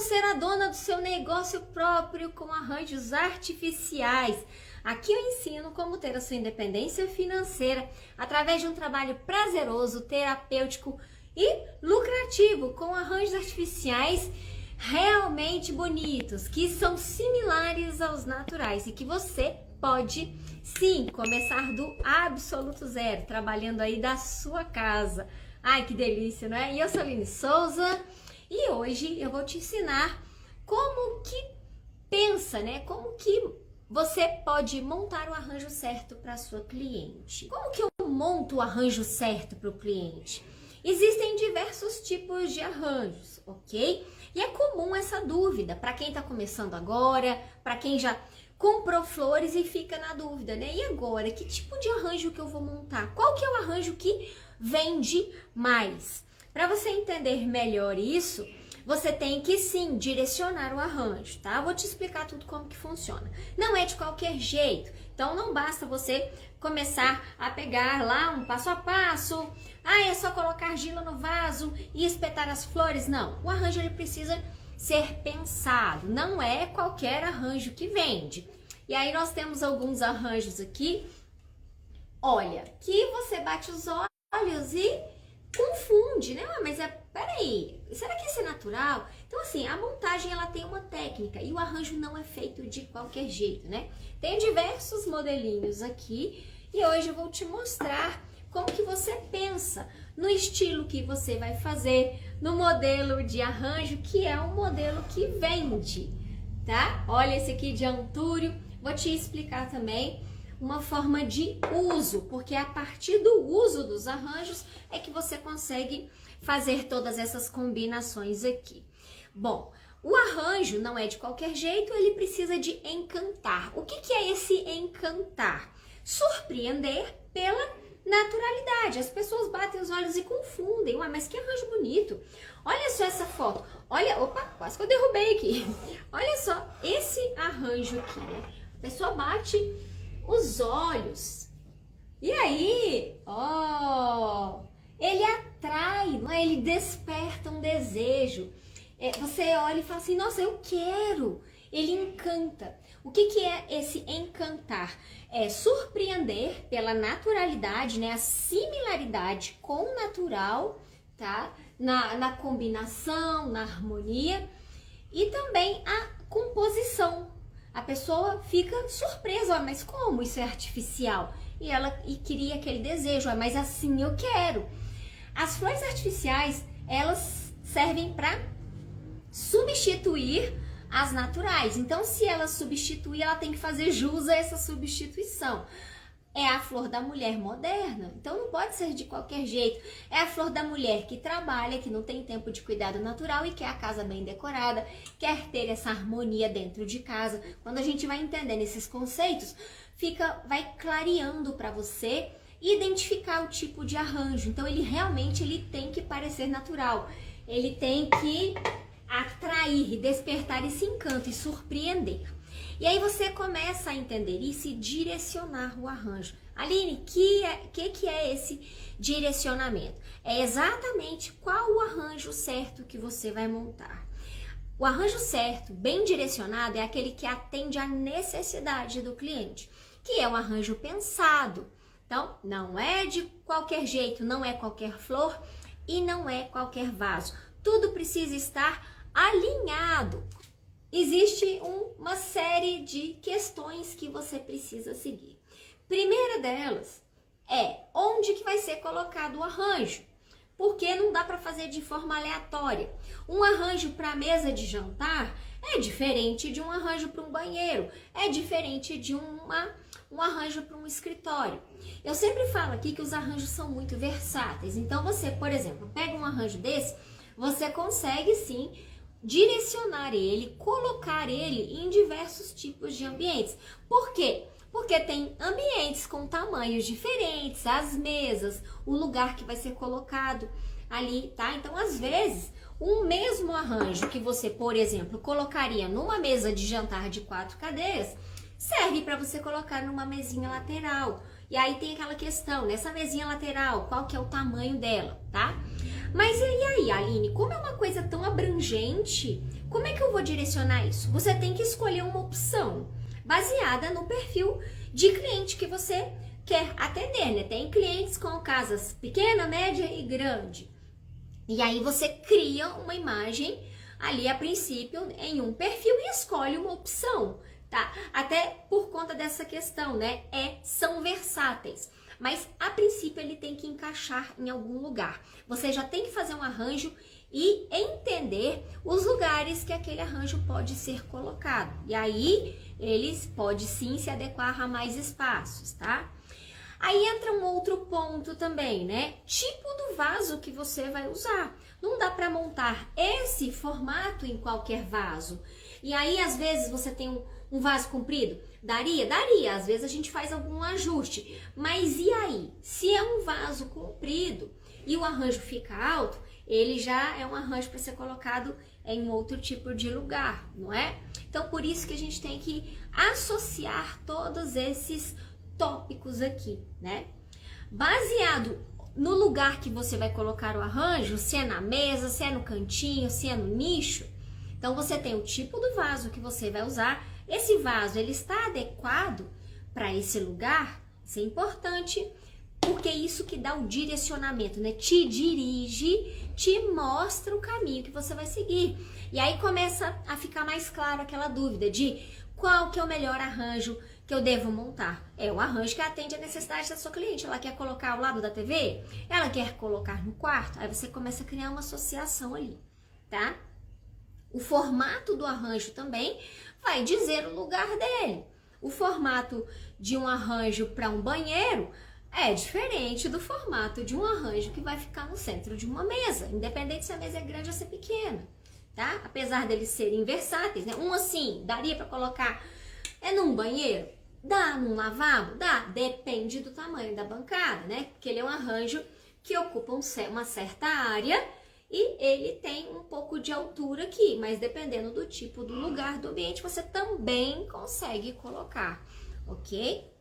ser a dona do seu negócio próprio com arranjos artificiais. Aqui eu ensino como ter a sua independência financeira através de um trabalho prazeroso, terapêutico e lucrativo com arranjos artificiais realmente bonitos, que são similares aos naturais e que você pode sim começar do absoluto zero, trabalhando aí da sua casa. Ai, que delícia, não é? E eu sou a Aline Souza e hoje eu vou te ensinar como que pensa, né? Como que você pode montar o arranjo certo para a sua cliente. Como que eu monto o arranjo certo para o cliente? Existem diversos tipos de arranjos, ok? E é comum essa dúvida para quem está começando agora, para quem já comprou flores e fica na dúvida, né? E agora, que tipo de arranjo que eu vou montar? Qual que é o arranjo que vende mais? Para você entender melhor isso, você tem que sim direcionar o arranjo, tá? Eu vou te explicar tudo como que funciona. Não é de qualquer jeito, então não basta você começar a pegar lá um passo a passo, é só colocar argila no vaso e espetar as flores. Não, o arranjo ele precisa ser pensado, não é qualquer arranjo que vende. E aí nós temos alguns arranjos aqui, olha, que você bate os olhos e confunde, né? Mas peraí, será que isso é natural? Então assim, a montagem ela tem uma técnica e o arranjo não é feito de qualquer jeito, né? Tem diversos modelinhos aqui e hoje eu vou te mostrar como que você pensa no estilo que você vai fazer, no modelo de arranjo que é um modelo que vende, tá? Olha esse aqui de Antúrio, vou te explicar também uma forma de uso, porque a partir do uso dos arranjos é que você consegue fazer todas essas combinações aqui. Bom, o arranjo não é de qualquer jeito, ele precisa de encantar. O que é esse encantar? Surpreender pela naturalidade. As pessoas batem os olhos e confundem. Mas que arranjo bonito. Olha só essa foto. Olha, opa, quase que eu derrubei aqui. Olha só esse arranjo aqui, né? A pessoa bate os olhos. E aí, ele atrai, não é? Ele desperta um desejo. Você olha e fala assim, nossa, eu quero. Ele encanta. O que é esse encantar? É surpreender pela naturalidade, né? A similaridade com o natural, tá? Na combinação, na harmonia e também a composição. A pessoa fica surpresa, mas como isso é artificial? E cria aquele desejo, mas assim eu quero. As flores artificiais, elas servem para substituir as naturais. Então, se ela substituir, ela tem que fazer jus a essa substituição. É a flor da mulher moderna, então não pode ser de qualquer jeito. É a flor da mulher que trabalha, que não tem tempo de cuidado natural e quer a casa bem decorada, quer ter essa harmonia dentro de casa. Quando a gente vai entendendo esses conceitos, vai clareando para você identificar o tipo de arranjo. Então, ele tem que parecer natural. Ele tem que atrair, despertar esse encanto e surpreender. E aí você começa a entender isso e direcionar o arranjo. Aline, que é esse direcionamento? É exatamente qual o arranjo certo que você vai montar. O arranjo certo, bem direcionado, é aquele que atende à necessidade do cliente, que é um arranjo pensado. Então, não é de qualquer jeito, não é qualquer flor e não é qualquer vaso. Tudo precisa estar alinhado. Existe uma série de questões que você precisa seguir. Primeira delas é onde que vai ser colocado o arranjo, porque não dá para fazer de forma aleatória. Um arranjo para mesa de jantar é diferente de um arranjo para um banheiro, é diferente de um arranjo para um escritório. Eu sempre falo aqui que os arranjos são muito versáteis, então você, por exemplo, pega um arranjo desse, você consegue sim direcionar ele, colocar ele em diversos tipos de ambientes. Por quê? Porque tem ambientes com tamanhos diferentes, as mesas, o lugar que vai ser colocado ali, tá? Então, às vezes, um mesmo arranjo que você, por exemplo, colocaria numa mesa de jantar de 4 cadeiras, serve para você colocar numa mesinha lateral. E aí tem aquela questão, nessa mesinha lateral, qual que é o tamanho dela, tá? Mas e aí, Aline, como é uma coisa tão abrangente, Como é que eu vou direcionar isso? Você tem que escolher uma opção baseada no perfil de cliente que você quer atender, né? Tem clientes com casas pequena, média e grande. E aí você cria uma imagem ali a princípio em um perfil e escolhe uma opção, tá? Até por conta dessa questão, né? São versáteis. Mas a princípio ele tem que encaixar em algum lugar. Você já tem que fazer um arranjo e entender os lugares que aquele arranjo pode ser colocado. E aí eles pode sim se adequar a mais espaços, tá? Aí entra um outro ponto também, né? Tipo do vaso que você vai usar. Não dá para montar esse formato em qualquer vaso. E aí, às vezes, você tem um vaso comprido. Daria? Daria. Às vezes a gente faz algum ajuste. Mas e aí? Se é um vaso comprido e o arranjo fica alto, ele já é um arranjo para ser colocado em outro tipo de lugar, não é? Então, por isso que a gente tem que associar todos esses tópicos aqui, né? Baseado no lugar que você vai colocar o arranjo, se é na mesa, se é no cantinho, se é no nicho, então você tem o tipo do vaso que você vai usar. Esse vaso, ele está adequado para esse lugar? Isso é importante, porque é isso que dá o direcionamento, né? Te dirige, te mostra o caminho que você vai seguir. E aí começa a ficar mais claro aquela dúvida de qual que é o melhor arranjo que eu devo montar. É o arranjo que atende a necessidade da sua cliente. Ela quer colocar ao lado da TV? Ela quer colocar no quarto? Aí você começa a criar uma associação ali, tá? O formato do arranjo também vai dizer o lugar dele. O formato de um arranjo para um banheiro é diferente do formato de um arranjo que vai ficar no centro de uma mesa, independente se a mesa é grande ou se é pequena, tá? Apesar deles serem versáteis, né? Um assim, daria para colocar num banheiro? Dá num lavabo? Dá. Depende do tamanho da bancada, né? Porque ele é um arranjo que ocupa uma certa área e ele tem um pouco de altura aqui, mas dependendo do tipo do lugar, do ambiente, você também consegue colocar, ok?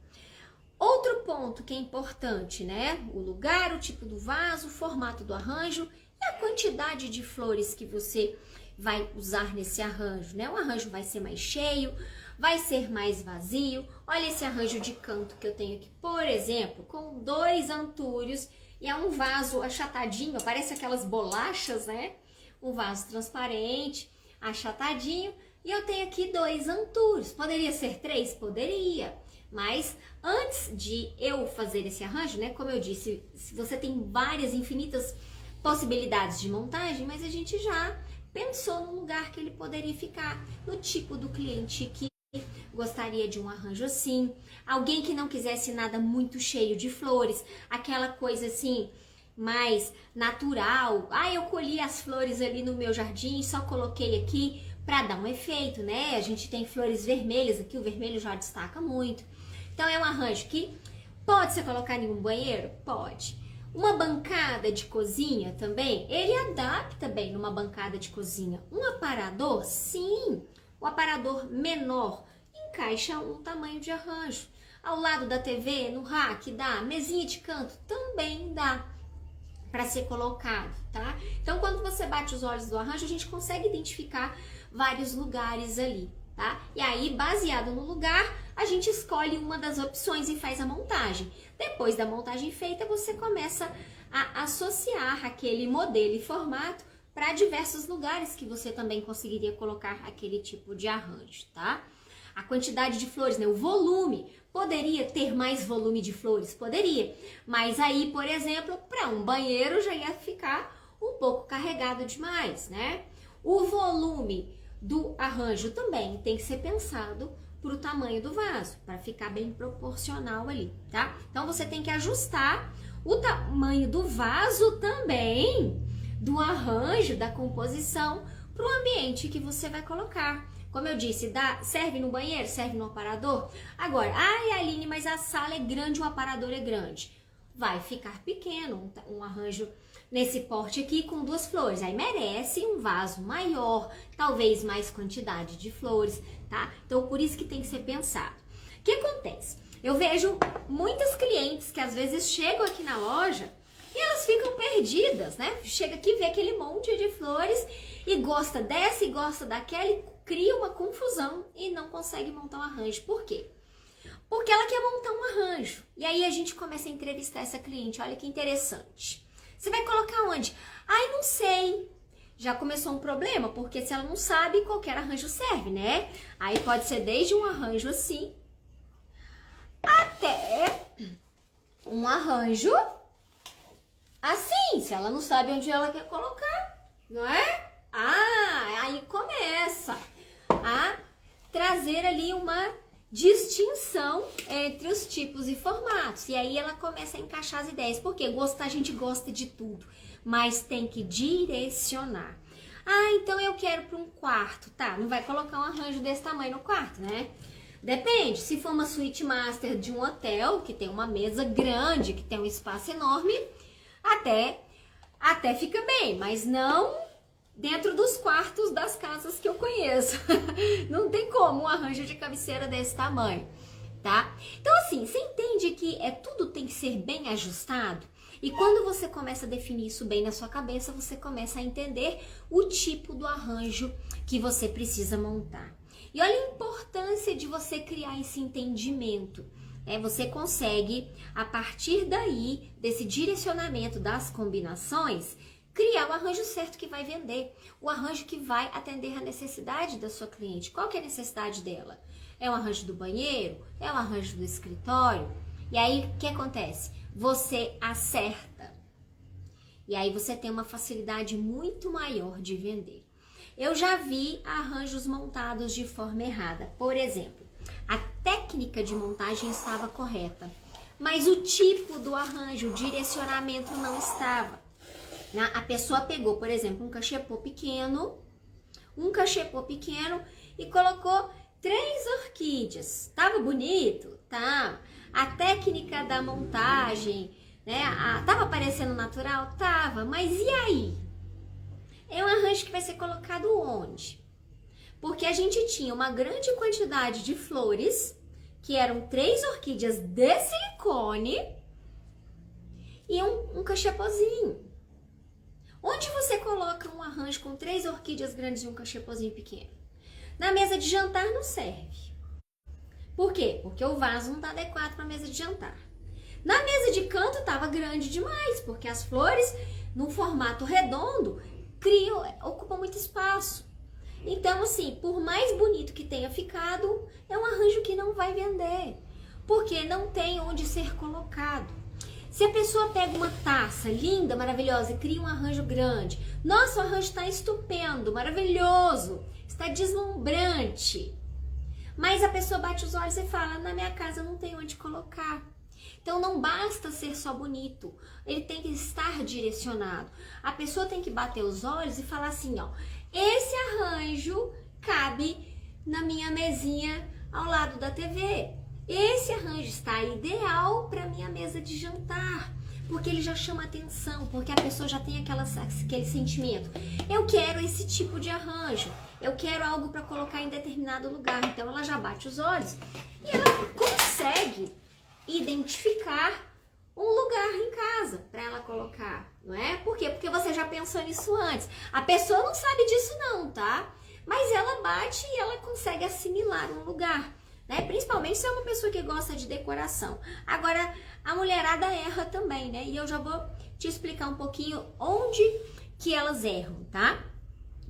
Outro ponto que é importante, né? O lugar, o tipo do vaso, o formato do arranjo e a quantidade de flores que você vai usar nesse arranjo, né? O arranjo vai ser mais cheio, vai ser mais vazio. Olha esse arranjo de canto que eu tenho aqui, por exemplo, com 2 antúrios e é um vaso achatadinho, parece aquelas bolachas, né? Um vaso transparente, achatadinho, e eu tenho aqui 2 antúrios. Poderia ser 3? Poderia. Mas antes de eu fazer esse arranjo, né? Como eu disse, você tem várias infinitas possibilidades de montagem, mas a gente já pensou no lugar que ele poderia ficar, no tipo do cliente que gostaria de um arranjo assim, alguém que não quisesse nada muito cheio de flores, aquela coisa assim mais natural. Eu colhi as flores ali no meu jardim, só coloquei aqui para dar um efeito, né? A gente tem flores vermelhas aqui, o vermelho já destaca muito. Então é um arranjo que pode ser colocado em um banheiro? Pode. Uma bancada de cozinha também, ele adapta bem numa bancada de cozinha. Um aparador? Sim. O aparador menor encaixa um tamanho de arranjo. Ao lado da TV, no rack, dá. Mesinha de canto também dá para ser colocado, tá? Então, quando você bate os olhos do arranjo, a gente consegue identificar vários lugares ali, tá? E aí, baseado no lugar, a gente escolhe uma das opções e faz a montagem. Depois da montagem feita, você começa a associar aquele modelo e formato para diversos lugares que você também conseguiria colocar aquele tipo de arranjo, tá? A quantidade de flores, né? O volume. Poderia ter mais volume de flores? Poderia. Mas aí, por exemplo, para um banheiro já ia ficar um pouco carregado demais, né? O volume do arranjo também tem que ser pensado para o tamanho do vaso, para ficar bem proporcional ali, tá? Então, você tem que ajustar o tamanho do vaso também, do arranjo, da composição, para o ambiente que você vai colocar. Como eu disse, serve no banheiro, serve no aparador. Agora, Aline, mas a sala é grande, o aparador é grande. Vai ficar pequeno um arranjo nesse porte aqui com 2 flores. Aí merece um vaso maior, talvez mais quantidade de flores, tá? Então, por isso que tem que ser pensado. O que acontece? Eu vejo muitas clientes que às vezes chegam aqui na loja E elas ficam perdidas, né? Chega aqui, vê aquele monte de flores e gosta dessa e gosta daquela e cria uma confusão e não consegue montar um arranjo. Por quê? Porque ela quer montar um arranjo. E aí a gente começa a entrevistar essa cliente. Olha que interessante. Você vai colocar onde? Ai, não sei. Já começou um problema, porque se ela não sabe, qualquer arranjo serve, né? Aí pode ser desde um arranjo assim, até um arranjo assim, se ela não sabe onde ela quer colocar, não é? Ah, aí começa a trazer ali uma distinção entre os tipos e formatos. E aí ela começa a encaixar as ideias. Porque a gente gosta de tudo, mas tem que direcionar. Ah, então eu quero para um quarto. Tá, não vai colocar um arranjo desse tamanho no quarto, né? Depende. Se for uma suíte master de um hotel, que tem uma mesa grande, que tem um espaço enorme, até fica bem, mas não dentro dos quartos das casas que eu conheço. Não tem como um arranjo de cabeceira desse tamanho, tá? Então assim, você entende que tudo tem que ser bem ajustado? E quando você começa a definir isso bem na sua cabeça, você começa a entender o tipo do arranjo que você precisa montar. E olha a importância de você criar esse entendimento. Você consegue, a partir daí, desse direcionamento das combinações, criar o arranjo certo que vai vender, o arranjo que vai atender a necessidade da sua cliente. Qual que é a necessidade dela? É o arranjo do banheiro? É o arranjo do escritório? E aí, o que acontece? Você acerta. E aí você tem uma facilidade muito maior de vender. Eu já vi arranjos montados de forma errada. Por exemplo, a técnica de montagem estava correta, mas o tipo do arranjo, o direcionamento não estava. A pessoa pegou, por exemplo, um cachepô pequeno e colocou 3 orquídeas. Tava bonito? Tá. A técnica da montagem, né? Tava parecendo natural? Tava. Mas e aí? É um arranjo que vai ser colocado onde? Porque a gente tinha uma grande quantidade de flores, que eram 3 orquídeas de silicone e um cachepôzinho. Onde você coloca um arranjo com 3 orquídeas grandes e um cachepôzinho pequeno? Na mesa de jantar não serve. Por quê? Porque o vaso não está adequado para a mesa de jantar. Na mesa de canto estava grande demais, porque as flores, num formato redondo, ocupam muito espaço. Então, assim, por mais bonito que tenha ficado, é um arranjo que não vai vender, porque não tem onde ser colocado. Se a pessoa pega uma taça linda, maravilhosa e cria um arranjo grande, nossa, o arranjo está estupendo, maravilhoso, está deslumbrante. Mas a pessoa bate os olhos e fala, na minha casa não tem onde colocar. Então não basta ser só bonito, ele tem que estar direcionado. A pessoa tem que bater os olhos e falar assim, ó, esse arranjo cabe na minha mesinha ao lado da TV. Esse arranjo está ideal para minha mesa de jantar, porque ele já chama atenção, porque a pessoa já tem aquele sentimento. Eu quero esse tipo de arranjo, eu quero algo para colocar em determinado lugar. Então ela já bate os olhos e ela consegue identificar um lugar em casa para ela colocar, não é? Por quê? Porque você já pensou nisso antes. A pessoa não sabe disso não, tá? Mas ela bate e ela consegue assimilar um lugar. Né? Principalmente se é uma pessoa que gosta de decoração. Agora, a mulherada erra também, né? E eu já vou te explicar um pouquinho onde que elas erram, tá?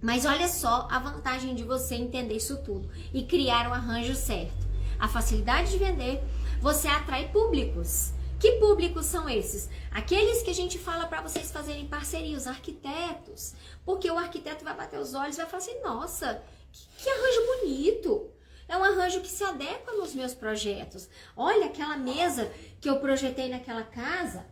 Mas olha só a vantagem de você entender isso tudo e criar um arranjo certo. A facilidade de vender, você atrai públicos. Que públicos são esses? Aqueles que a gente fala para vocês fazerem parceria, os arquitetos. Porque o arquiteto vai bater os olhos e vai falar assim, nossa, que arranjo bonito. É um arranjo que se adequa nos meus projetos. Olha aquela mesa que eu projetei naquela casa.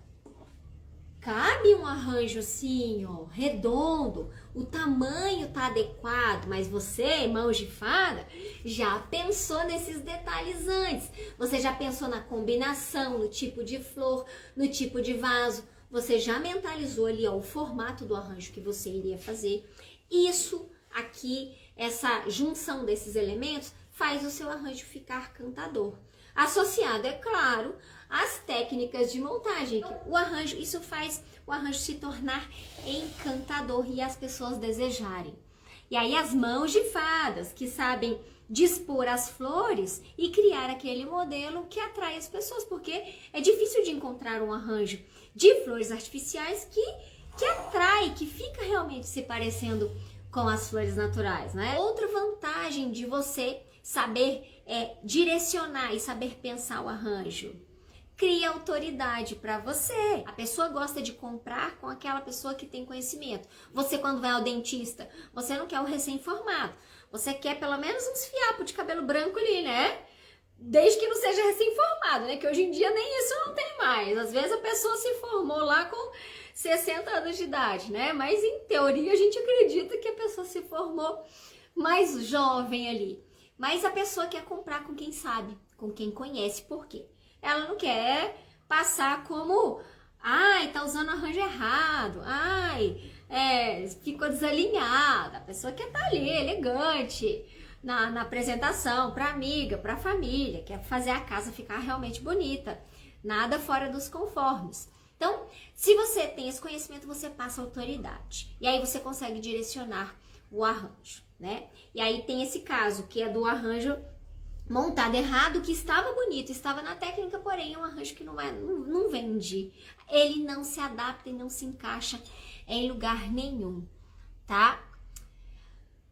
Cabe um arranjo assim, ó, redondo. O tamanho tá adequado, mas você, mãos de fada, já pensou nesses detalhes antes. Você já pensou na combinação, no tipo de flor, no tipo de vaso. Você já mentalizou ali, ó, o formato do arranjo que você iria fazer. Isso aqui, essa junção desses elementos, faz o seu arranjo ficar cantador. associado, é claro, às técnicas de montagem. O arranjo, isso faz o arranjo se tornar encantador e as pessoas desejarem. E aí as mãos de fadas que sabem dispor as flores e criar aquele modelo que atrai as pessoas, porque é difícil de encontrar um arranjo de flores artificiais que atrai, que fica realmente se parecendo com as flores naturais, né? Outra vantagem de você saber direcionar e saber pensar o arranjo, cria autoridade para você. A pessoa gosta de comprar com aquela pessoa que tem conhecimento. Você, quando vai ao dentista, você não quer o recém-formado. Você quer pelo menos uns fiapos de cabelo branco ali, né? Desde que não seja recém-formado, né? Que hoje em dia nem isso não tem mais. Às vezes a pessoa se formou lá com 60 anos de idade, né? Mas em teoria a gente acredita que a pessoa se formou mais jovem ali. Mas a pessoa quer comprar com quem sabe, com quem conhece. Por quê? Ela não quer passar como, ai, tá usando arranjo errado, ai, ficou desalinhada. A pessoa quer estar ali, elegante, na apresentação, para amiga, para família, quer fazer a casa ficar realmente bonita, nada fora dos conformes. Então, se você tem esse conhecimento, você passa autoridade. E aí você consegue direcionar o arranjo, né? E aí tem esse caso, que é do arranjo montado errado, que estava bonito, estava na técnica, porém é um arranjo que não vende. Ele não se adapta e não se encaixa em lugar nenhum, tá?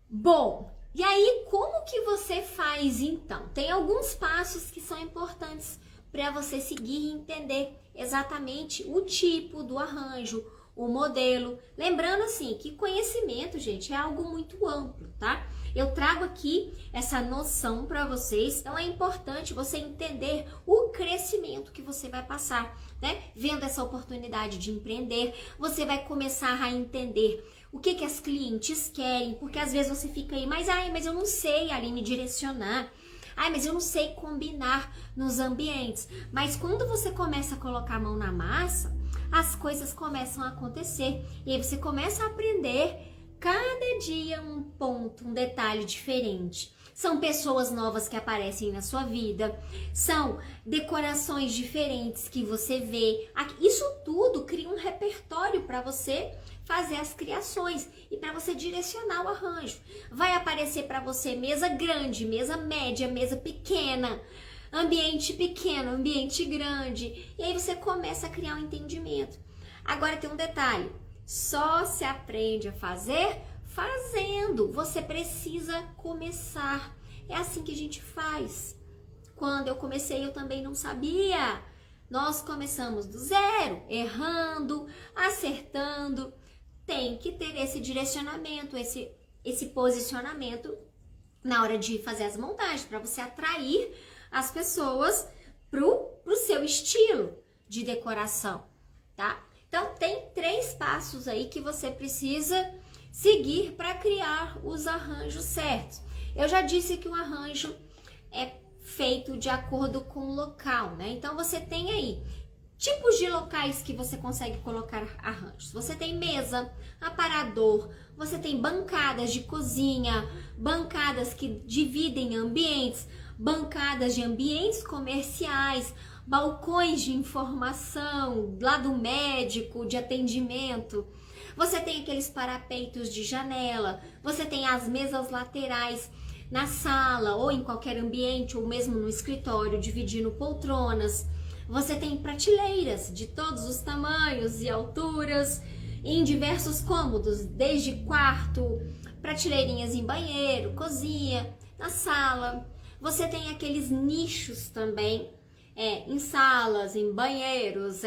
Bom, e aí como que você faz então? Tem alguns passos que são importantes para você seguir e entender exatamente o tipo do arranjo, o modelo. Lembrando assim que conhecimento, gente, é algo muito amplo, tá? Eu trago aqui essa noção para vocês, então é importante você entender o crescimento que você vai passar, né? Vendo essa oportunidade de empreender, você vai começar a entender o que as clientes querem, porque às vezes você fica aí, mas eu não sei, Aline, direcionar. Mas eu não sei combinar nos ambientes. Mas quando você começa a colocar a mão na massa, as coisas começam a acontecer. E aí você começa a aprender cada dia um ponto, um detalhe diferente. São pessoas novas que aparecem na sua vida, são decorações diferentes que você vê. Isso tudo cria um repertório para você fazer as criações e para você direcionar o arranjo. Vai aparecer para você mesa grande, mesa média, mesa pequena, ambiente pequeno, ambiente grande. E aí você começa a criar um entendimento. Agora tem um detalhe, só se aprende a fazer fazendo. Você precisa começar. É assim que a gente faz. Quando eu comecei, eu também não sabia. Nós começamos do zero, errando, acertando. Tem que ter esse direcionamento, esse posicionamento na hora de fazer as montagens, para você atrair as pessoas pro seu estilo de decoração, tá? Então, tem 3 passos aí que você precisa seguir para criar os arranjos certos. Eu já disse que o arranjo é feito de acordo com o local, né? Então, você tem aí tipos de locais que você consegue colocar arranjos. Você tem mesa, aparador, você tem bancadas de cozinha, bancadas que dividem ambientes, bancadas de ambientes comerciais, balcões de informação, lado médico, de atendimento. Você tem aqueles parapeitos de janela, você tem as mesas laterais na sala ou em qualquer ambiente, ou mesmo no escritório, dividindo poltronas. Você tem prateleiras de todos os tamanhos e alturas, em diversos cômodos, desde quarto, prateleirinhas em banheiro, cozinha, na sala. Você tem aqueles nichos também, em salas, em banheiros,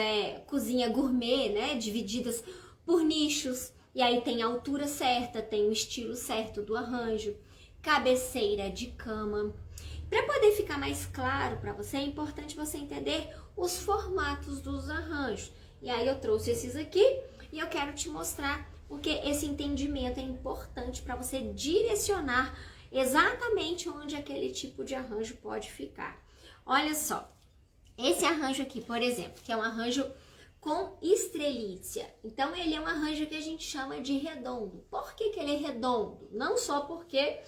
cozinha gourmet, né, divididas por nichos. E aí tem a altura certa, tem o estilo certo do arranjo, cabeceira de cama. Para poder ficar mais claro para você, é importante você entender os formatos dos arranjos. E aí eu trouxe esses aqui e eu quero te mostrar porque esse entendimento é importante para você direcionar exatamente onde aquele tipo de arranjo pode ficar. Olha só, esse arranjo aqui, por exemplo, que é um arranjo com estrelícia. Então, ele é um arranjo que a gente chama de redondo. Por que ele é redondo? Não só porque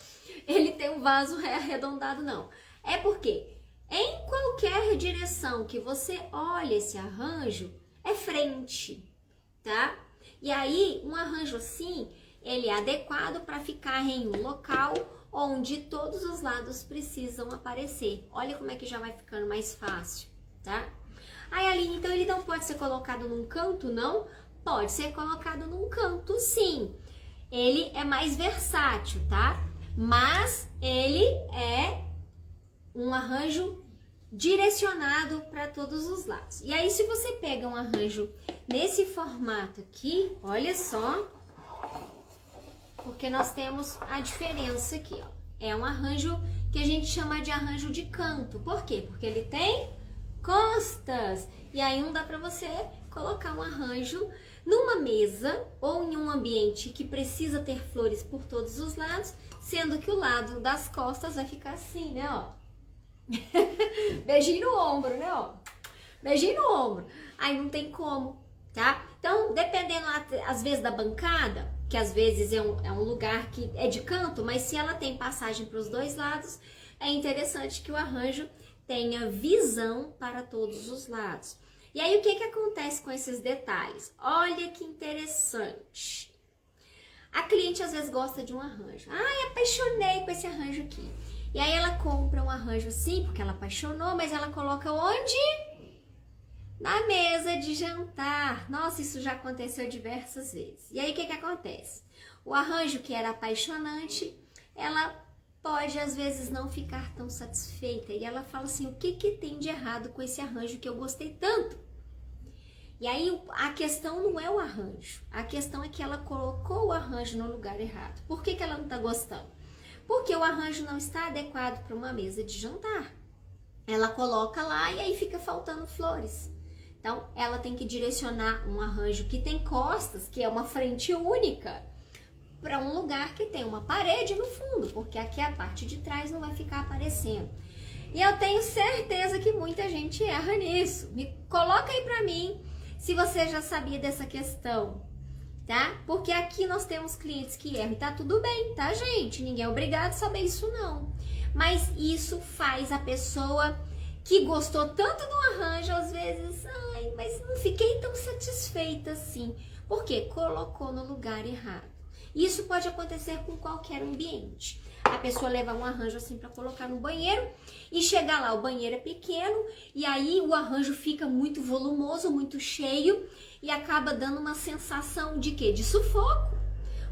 ele tem um vaso arredondado, não. É porque Em qualquer direção que você olhe esse arranjo, é frente, tá? E aí, um arranjo assim, ele é adequado para ficar em um local onde todos os lados precisam aparecer. Olha como é que já vai ficando mais fácil, tá? Aí, Aline, então ele não pode ser colocado num canto, não? Pode ser colocado num canto, sim. Ele é mais versátil, tá? Mas ele é um arranjo direcionado para todos os lados. E aí, se você pega um arranjo nesse formato aqui, olha só, porque nós temos a diferença aqui, ó. É um arranjo que a gente chama de arranjo de canto. Por quê? Porque ele tem costas. E aí não dá para você colocar um arranjo numa mesa ou em um ambiente que precisa ter flores por todos os lados, sendo que o lado das costas vai ficar assim, né, ó. Beijinho no ombro, né, ó. Beijinho no ombro. Aí não tem como, tá? Então, dependendo, às vezes, da bancada, que às vezes é um lugar que é de canto, mas se ela tem passagem para os dois lados, é interessante que o arranjo tenha visão para todos os lados. E aí, o que acontece com esses detalhes? Olha que interessante. A cliente às vezes gosta de um arranjo. Ai, apaixonei com esse arranjo aqui. E aí ela compra um arranjo assim, porque ela apaixonou, mas ela coloca onde? Na mesa de jantar. Nossa, isso já aconteceu diversas vezes. E aí, o que acontece? O arranjo que era apaixonante, ela pode, às vezes, não ficar tão satisfeita. E ela fala assim, o que tem de errado com esse arranjo que eu gostei tanto? E aí, a questão não é o arranjo. A questão é que ela colocou o arranjo no lugar errado. Por que ela não está gostando? Porque o arranjo não está adequado para uma mesa de jantar. Ela coloca lá e aí fica faltando flores. Então, ela tem que direcionar um arranjo que tem costas, que é uma frente única, para um lugar que tem uma parede no fundo, porque aqui a parte de trás não vai ficar aparecendo. E eu tenho certeza que muita gente erra nisso. Me coloca aí para mim se você já sabia dessa questão, tá? Porque aqui nós temos clientes que erram e tá tudo bem, tá, gente? Ninguém é obrigado a saber isso, não. Mas isso faz a pessoa que gostou tanto do arranjo, às vezes, ai, mas não fiquei tão satisfeita assim. Por quê? Colocou no lugar errado. Isso pode acontecer com qualquer ambiente. A pessoa leva um arranjo assim para colocar no banheiro e chegar lá, o banheiro é pequeno e aí o arranjo fica muito volumoso, muito cheio e acaba dando uma sensação de quê? De sufoco.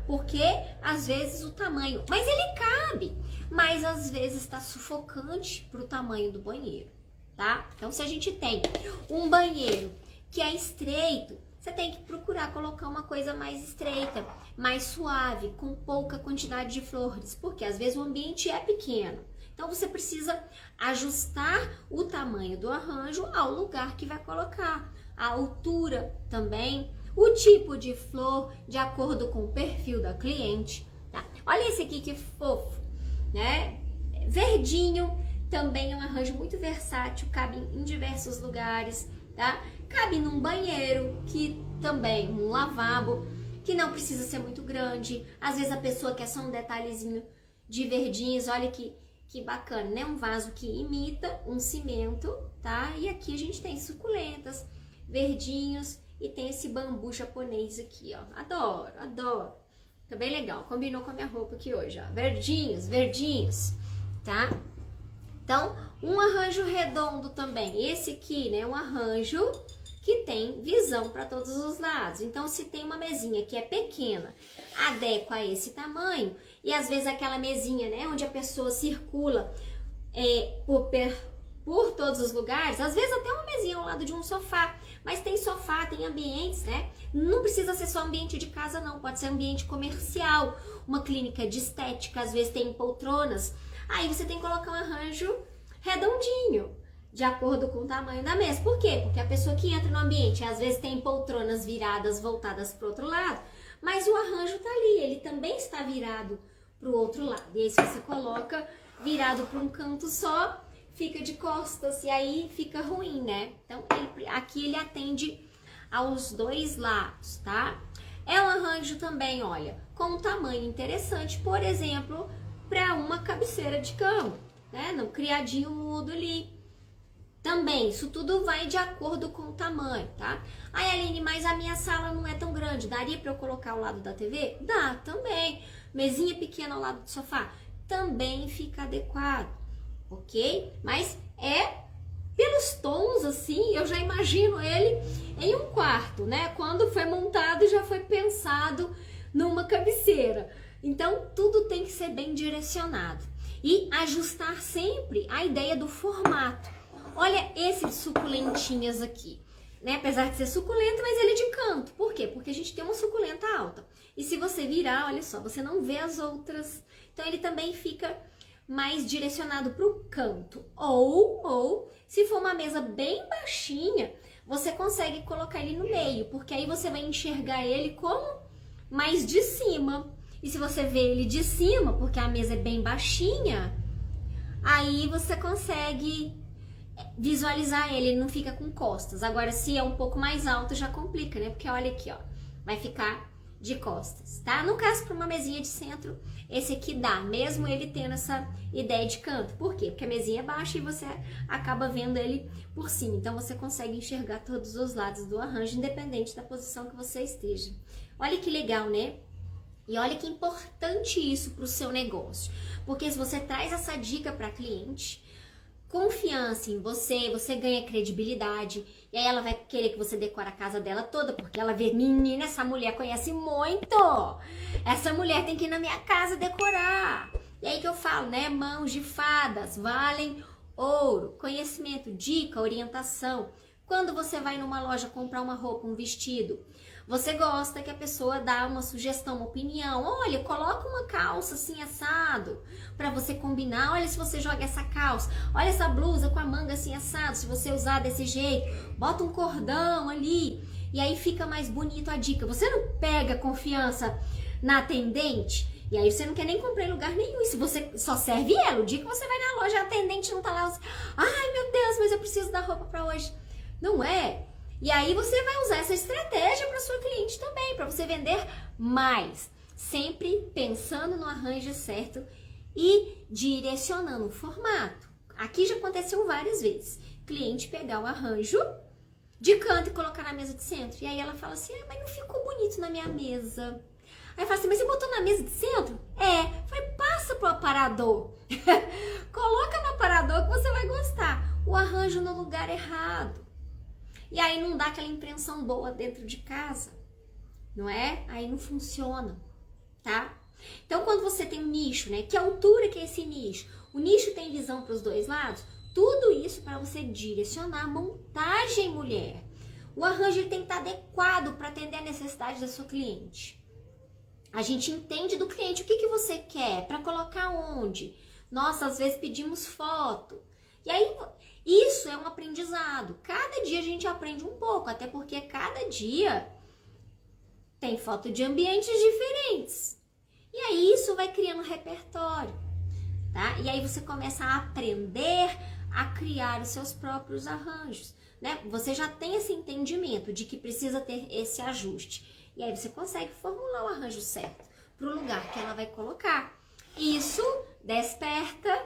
Porque às vezes o tamanho, mas ele cabe, mas às vezes está sufocante para o tamanho do banheiro, tá? Então se a gente tem um banheiro que é estreito, você tem que procurar colocar uma coisa mais estreita, mais suave, com pouca quantidade de flores, porque às vezes o ambiente é pequeno. Então você precisa ajustar o tamanho do arranjo ao lugar que vai colocar, a altura também, o tipo de flor, de acordo com o perfil da cliente, tá? Olha esse aqui que fofo, né? Verdinho, também é um arranjo muito versátil, cabe em diversos lugares, tá? Cabe num banheiro, que também, um lavabo, que não precisa ser muito grande. Às vezes a pessoa quer só um detalhezinho de verdinhos, olha que bacana, né? Um vaso que imita um cimento, tá? E aqui a gente tem suculentas, verdinhos e tem esse bambu japonês aqui, ó. Adoro, adoro. Tá bem legal, combinou com a minha roupa aqui hoje, ó. Verdinhos, verdinhos, tá? Então, um arranjo redondo também. Esse aqui, né, um arranjo que tem visão para todos os lados. Então, se tem uma mesinha que é pequena, adequa a esse tamanho. E às vezes aquela mesinha, né, onde a pessoa circula por todos os lugares, às vezes até uma mesinha ao lado de um sofá. Mas tem sofá, tem ambientes, né? Não precisa ser só ambiente de casa, não. Pode ser ambiente comercial, uma clínica de estética, às vezes tem poltronas. Aí você tem que colocar um arranjo redondinho, de acordo com o tamanho da mesa. Por quê? Porque a pessoa que entra no ambiente, às vezes tem poltronas viradas, voltadas para o outro lado, mas o arranjo tá ali, ele também está virado para o outro lado. E aí se você coloca virado para um canto só, fica de costas e aí fica ruim, né? Então aqui ele atende aos dois lados, tá? É um arranjo também, olha, com um tamanho interessante, por exemplo, para uma cabeceira de cama, né? No criadinho mudo ali. Também, isso tudo vai de acordo com o tamanho, tá? Ai, Aline, mas a minha sala não é tão grande, daria para eu colocar ao lado da TV? Dá, também. Mesinha pequena ao lado do sofá? Também fica adequado, ok? Mas pelos tons, assim, eu já imagino ele em um quarto, né? Quando foi montado, já foi pensado numa cabeceira. Então, tudo tem que ser bem direcionado. E ajustar sempre a ideia do formato. Olha esses suculentinhas aqui, né? Apesar de ser suculento, mas ele é de canto. Por quê? Porque a gente tem uma suculenta alta. E se você virar, olha só, você não vê as outras. Então, ele também fica mais direcionado para o canto. Ou, se for uma mesa bem baixinha, você consegue colocar ele no meio, porque aí você vai enxergar ele como mais de cima. E se você vê ele de cima, porque a mesa é bem baixinha, aí você consegue visualizar ele não fica com costas. Agora, se é um pouco mais alto, já complica, né? Porque olha aqui, ó, vai ficar de costas, tá? No caso, para uma mesinha de centro, esse aqui dá, mesmo ele tendo essa ideia de canto. Por quê? Porque a mesinha é baixa e você acaba vendo ele por cima. Então, você consegue enxergar todos os lados do arranjo, independente da posição que você esteja. Olha que legal, né? E olha que importante isso para o seu negócio. Porque se você traz essa dica para cliente, confiança em você, você ganha credibilidade, e aí ela vai querer que você decore a casa dela toda, porque ela vê, menina, essa mulher conhece muito, essa mulher tem que ir na minha casa decorar. E aí que eu falo, né, mãos de fadas valem ouro, conhecimento, dica, orientação. Quando você vai numa loja comprar uma roupa, um vestido, você gosta que a pessoa dá uma sugestão, uma opinião. Olha, coloca uma calça assim assado para você combinar. Olha, se você joga essa calça, olha essa blusa com a manga assim assado, se você usar desse jeito, bota um cordão ali e aí fica mais bonito a dica. Você não pega confiança na atendente e aí você não quer nem comprar em lugar nenhum. E se você só serve ela, o dia que você vai na loja, a atendente não tá lá, você, ai meu Deus, mas eu preciso da roupa para hoje. Não é? E aí você vai usar essa estratégia para sua cliente também, para você vender mais, sempre pensando no arranjo certo e direcionando o formato. Aqui já aconteceu várias vezes, cliente pegar o arranjo de canto e colocar na mesa de centro, e aí ela fala assim, mas não ficou bonito na minha mesa. Aí fala assim, mas você botou na mesa de centro? Falei, passa pro aparador, coloca no aparador que você vai gostar, o arranjo no lugar errado. E aí não dá aquela impressão boa dentro de casa, não é? Aí não funciona, tá? Então, quando você tem um nicho, né? Que altura que é esse nicho? O nicho tem visão para os dois lados? Tudo isso para você direcionar a montagem, mulher. O arranjo tem que estar adequado para atender a necessidade da sua cliente. A gente entende do cliente o que você quer, para colocar onde. Nossa, às vezes pedimos foto. E aí, isso é um aprendizado. Cada dia a gente aprende um pouco, até porque cada dia tem foto de ambientes diferentes. E aí isso vai criando repertório, tá? E aí você começa a aprender a criar os seus próprios arranjos, né? Você já tem esse entendimento de que precisa ter esse ajuste. E aí você consegue formular o arranjo certo para o lugar que ela vai colocar. Isso desperta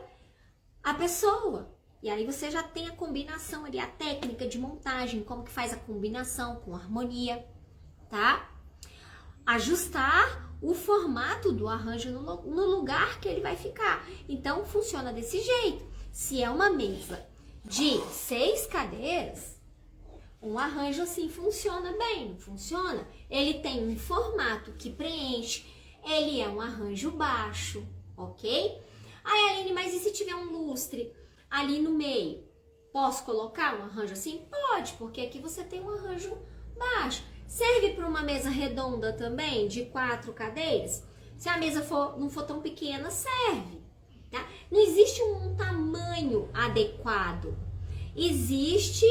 a pessoa. E aí você já tem a combinação ali, a técnica de montagem, como que faz a combinação com harmonia, tá? Ajustar o formato do arranjo no lugar que ele vai ficar. Então, funciona desse jeito. Se é uma mesa de 6 cadeiras, um arranjo assim funciona bem, não funciona? Ele tem um formato que preenche, ele é um arranjo baixo, ok? Ai, Aline, mas e se tiver um lustre ali no meio? Posso colocar um arranjo assim? Pode, porque aqui você tem um arranjo baixo. Serve para uma mesa redonda também, de 4 cadeiras? Se a mesa não for tão pequena, serve, tá? Não existe um tamanho adequado. Existe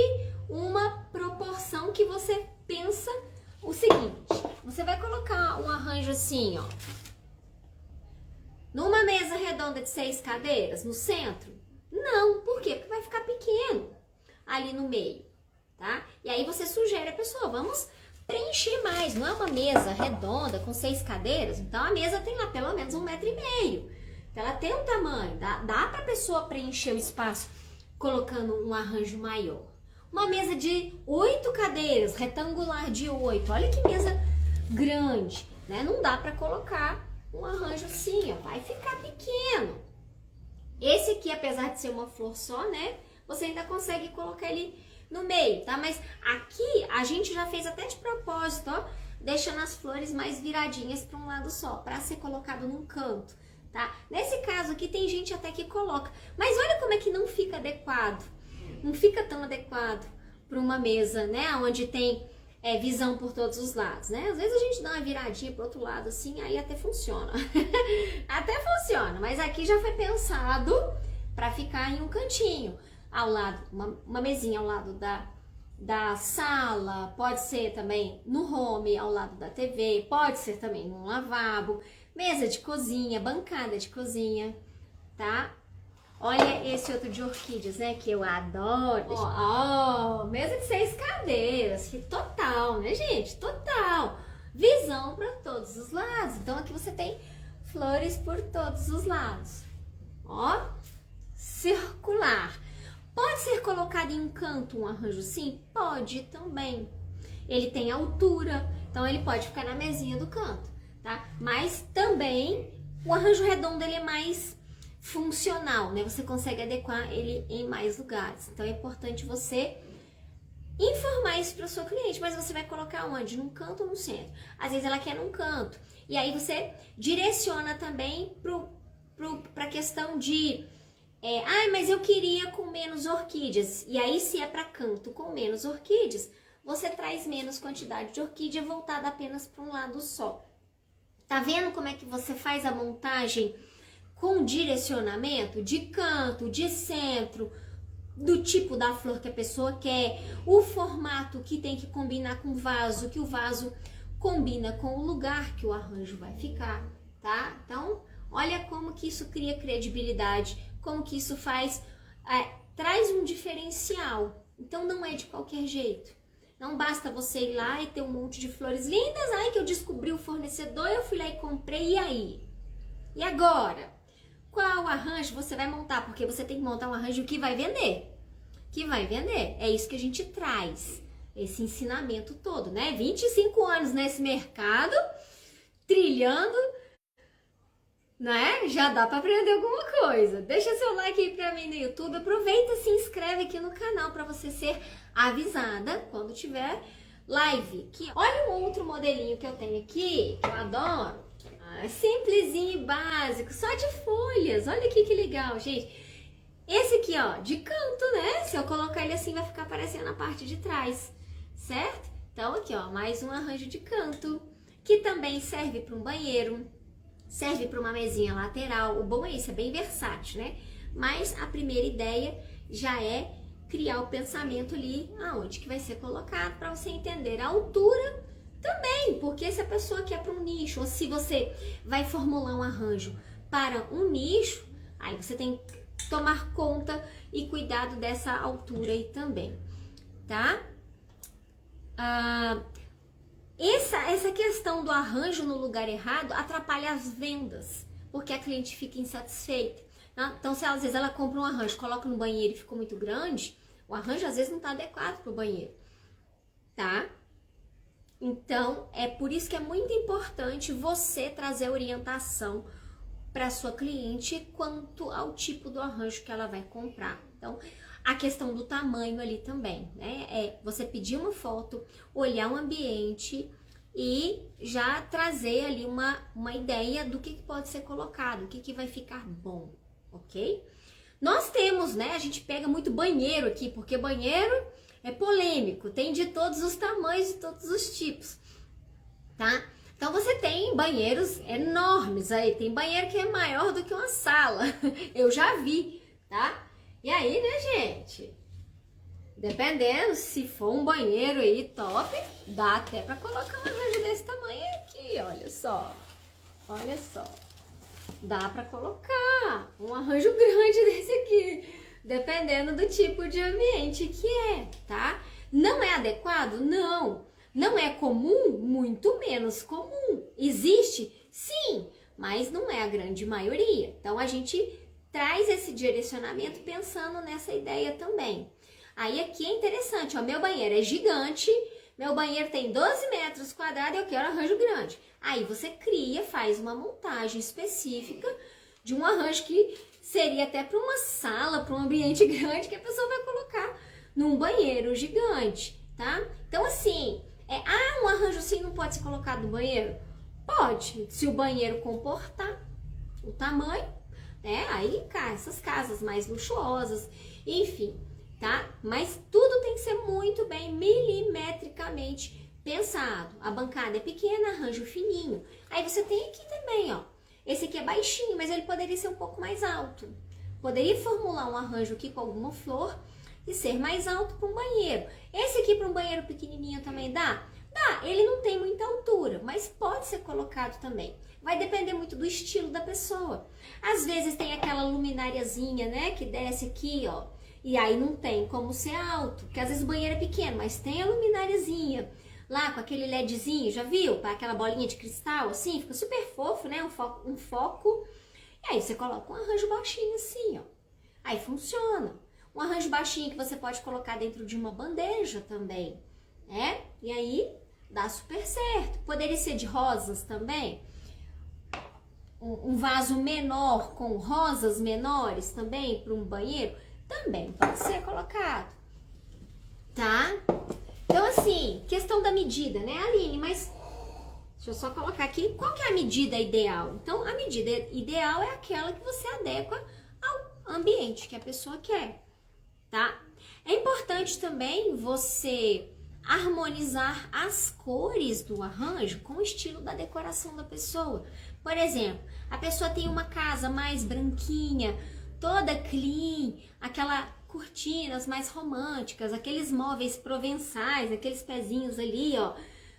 uma proporção que você pensa o seguinte. Você vai colocar um arranjo assim, ó, numa mesa redonda de 6 cadeiras, no centro? Não, por quê? Porque vai ficar pequeno ali no meio, tá? E aí você sugere a pessoa, vamos preencher mais. Não é uma mesa redonda com 6 cadeiras, então a mesa tem lá pelo menos 1,5 metro. Então ela tem um tamanho, dá pra pessoa preencher o espaço colocando um arranjo maior. Uma mesa de 8 cadeiras, retangular de 8. Olha que mesa grande, né? Não dá para colocar um arranjo assim, ó, vai ficar pequeno. Esse aqui, apesar de ser uma flor só, né? Você ainda consegue colocar ele no meio, tá? Mas aqui a gente já fez até de propósito, ó, deixando as flores mais viradinhas para um lado só, para ser colocado num canto, tá? Nesse caso aqui tem gente até que coloca, mas olha como é que não fica adequado. Não fica tão adequado para uma mesa, né? Onde tem visão por todos os lados, né? Às vezes a gente dá uma viradinha pro outro lado assim, aí até funciona. Até funciona, mas aqui já foi pensado para ficar em um cantinho, ao lado, uma mesinha ao lado da sala, pode ser também no home, ao lado da TV, pode ser também num lavabo, mesa de cozinha, bancada de cozinha, tá? Olha esse outro de orquídeas, né, que eu adoro. Ó, mesa de 6 cadeiras, total, né, gente? Total. Visão para todos os lados. Então aqui você tem flores por todos os lados. Ó, circular. Pode ser colocado em um canto um arranjo assim? Pode também. Ele tem altura, então ele pode ficar na mesinha do canto, tá? Mas também o arranjo redondo ele é mais funcional, né? Você consegue adequar ele em mais lugares. Então é importante você informar isso para sua cliente, mas você vai colocar onde? Num canto ou no centro? Às vezes ela quer num canto. E aí você direciona também para a questão de mas eu queria com menos orquídeas. E aí se é para canto com menos orquídeas, você traz menos quantidade de orquídea voltada apenas para um lado só. Tá vendo como é que você faz a montagem com direcionamento de canto, de centro, do tipo da flor que a pessoa quer, o formato que tem que combinar com o vaso, que o vaso combina com o lugar que o arranjo vai ficar, tá? Então, olha como que isso cria credibilidade, como que isso traz um diferencial. Então, não é de qualquer jeito. Não basta você ir lá e ter um monte de flores lindas, ai que eu descobri o fornecedor, eu fui lá e comprei, e aí? E agora? Qual arranjo você vai montar? Porque você tem que montar um arranjo que vai vender. Que vai vender. É isso que a gente traz. Esse ensinamento todo, né? 25 anos nesse mercado, trilhando, né? Já dá para aprender alguma coisa. Deixa seu like aí para mim no YouTube. Aproveita e se inscreve aqui no canal para você ser avisada quando tiver live. Olha um outro modelinho que eu tenho aqui, que eu adoro. Simplesinho e básico, só de folhas. Olha aqui que legal, gente. Esse aqui, ó, de canto, né? Se eu colocar ele assim, vai ficar aparecendo na parte de trás, certo? Então, aqui, ó, mais um arranjo de canto, que também serve para um banheiro, serve para uma mesinha lateral. O bom é isso, é bem versátil, né? Mas a primeira ideia já é criar o pensamento ali, aonde que vai ser colocado, para você entender a altura também, porque se a pessoa quer para um nicho, ou se você vai formular um arranjo para um nicho, aí você tem que tomar conta e cuidado dessa altura aí também, tá? Essa questão do arranjo no lugar errado atrapalha as vendas, porque a cliente fica insatisfeita. Tá? Então, se às vezes ela compra um arranjo, coloca no banheiro e ficou muito grande, o arranjo às vezes não está adequado para o banheiro, tá? Então, é por isso que é muito importante você trazer orientação para sua cliente quanto ao tipo do arranjo que ela vai comprar. Então, a questão do tamanho ali também, né? É você pedir uma foto, olhar o ambiente e já trazer ali uma ideia do que pode ser colocado, o que vai ficar bom, ok? Nós temos, né? A gente pega muito banheiro aqui, porque banheiro é polêmico, tem de todos os tamanhos e todos os tipos, tá? Então você tem banheiros enormes aí, tem banheiro que é maior do que uma sala, eu já vi, tá? E aí, né, gente? Dependendo, se for um banheiro aí top, dá até pra colocar um arranjo desse tamanho aqui, olha só. Olha só. Dá pra colocar um arranjo grande desse aqui, dependendo do tipo de ambiente que é, tá? Não é adequado? Não. Não é comum? Muito menos comum. Existe? Sim, mas não é a grande maioria. Então, a gente traz esse direcionamento pensando nessa ideia também. Aí aqui é interessante, ó, meu banheiro é gigante, meu banheiro tem 12 metros quadrados e eu quero arranjo grande. Aí você cria, faz uma montagem específica de um arranjo que seria até para uma sala, para um ambiente grande que a pessoa vai colocar num banheiro gigante, tá? Então assim, um arranjo assim não pode ser colocado no banheiro? Pode, se o banheiro comportar o tamanho, né? Aí, cara, essas casas mais luxuosas, enfim, tá? Mas tudo tem que ser muito bem milimetricamente pensado. A bancada é pequena, arranjo fininho. Aí você tem aqui também, ó. Esse aqui é baixinho, mas ele poderia ser um pouco mais alto. Poderia formular um arranjo aqui com alguma flor e ser mais alto para um banheiro. Esse aqui para um banheiro pequenininho também dá? Dá, ele não tem muita altura, mas pode ser colocado também. Vai depender muito do estilo da pessoa. Às vezes tem aquela luminariazinha, né, que desce aqui, ó. E aí não tem como ser alto, porque às vezes o banheiro é pequeno, mas tem a luminariazinha. Lá com aquele LEDzinho, já viu? Para aquela bolinha de cristal, assim, fica super fofo, né? Um foco. E aí você coloca um arranjo baixinho assim, ó. Aí funciona. Um arranjo baixinho que você pode colocar dentro de uma bandeja também, né? E aí dá super certo. Poderia ser de rosas também. Um vaso menor com rosas menores também para um banheiro. Também pode ser colocado, tá? Então, assim, questão da medida, né, Aline? Mas, deixa eu só colocar aqui, qual que é a medida ideal? Então, a medida ideal é aquela que você adequa ao ambiente que a pessoa quer, tá? É importante também você harmonizar as cores do arranjo com o estilo da decoração da pessoa. Por exemplo, a pessoa tem uma casa mais branquinha, toda clean, aquela cortinas mais românticas, aqueles móveis provençais, aqueles pezinhos ali, ó,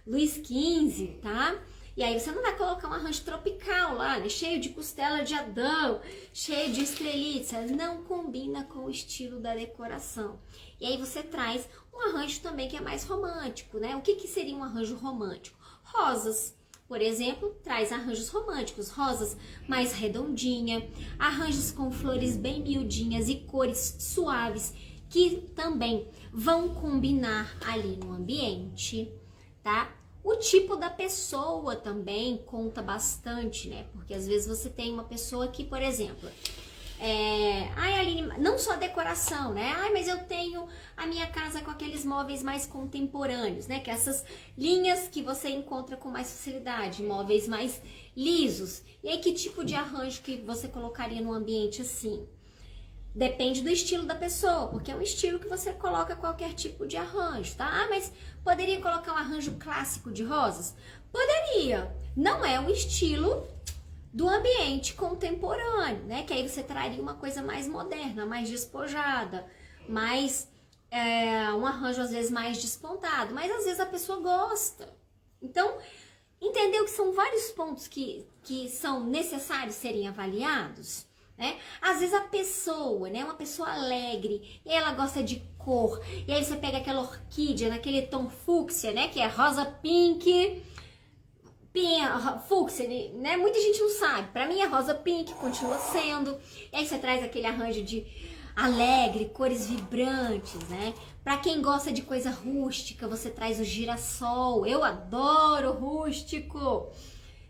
Luís XV, tá? E aí você não vai colocar um arranjo tropical lá, né? Cheio de costela de Adão, cheio de estrelitas, não combina com o estilo da decoração. E aí você traz um arranjo também que é mais romântico, né? O que que seria um arranjo romântico? Rosas. Por exemplo, traz arranjos românticos, rosas mais redondinha, arranjos com flores bem miudinhas e cores suaves que também vão combinar ali no ambiente, tá? O tipo da pessoa também conta bastante, né? Porque às vezes você tem uma pessoa que, por exemplo, Aline, não só decoração, né? Mas eu tenho a minha casa com aqueles móveis mais contemporâneos, né? Que essas linhas que você encontra com mais facilidade, móveis mais lisos. E aí, que tipo de arranjo que você colocaria no ambiente assim? Depende do estilo da pessoa, porque é um estilo que você coloca qualquer tipo de arranjo, tá? Mas poderia colocar um arranjo clássico de rosas? Poderia. Não é o estilo do ambiente contemporâneo, né? Que aí você traria uma coisa mais moderna, mais despojada, mais um arranjo às vezes mais despontado, mas às vezes a pessoa gosta. Então, entendeu que são vários pontos que são necessários serem avaliados, né? Às vezes a pessoa, né? Uma pessoa alegre, e ela gosta de cor, e aí você pega aquela orquídea naquele tom fúcsia, né? Que é rosa pink, fúcsia, né? Muita gente não sabe. Pra mim é rosa pink, continua sendo. E aí você traz aquele arranjo de alegre, cores vibrantes, né? Pra quem gosta de coisa rústica, você traz o girassol. Eu adoro rústico,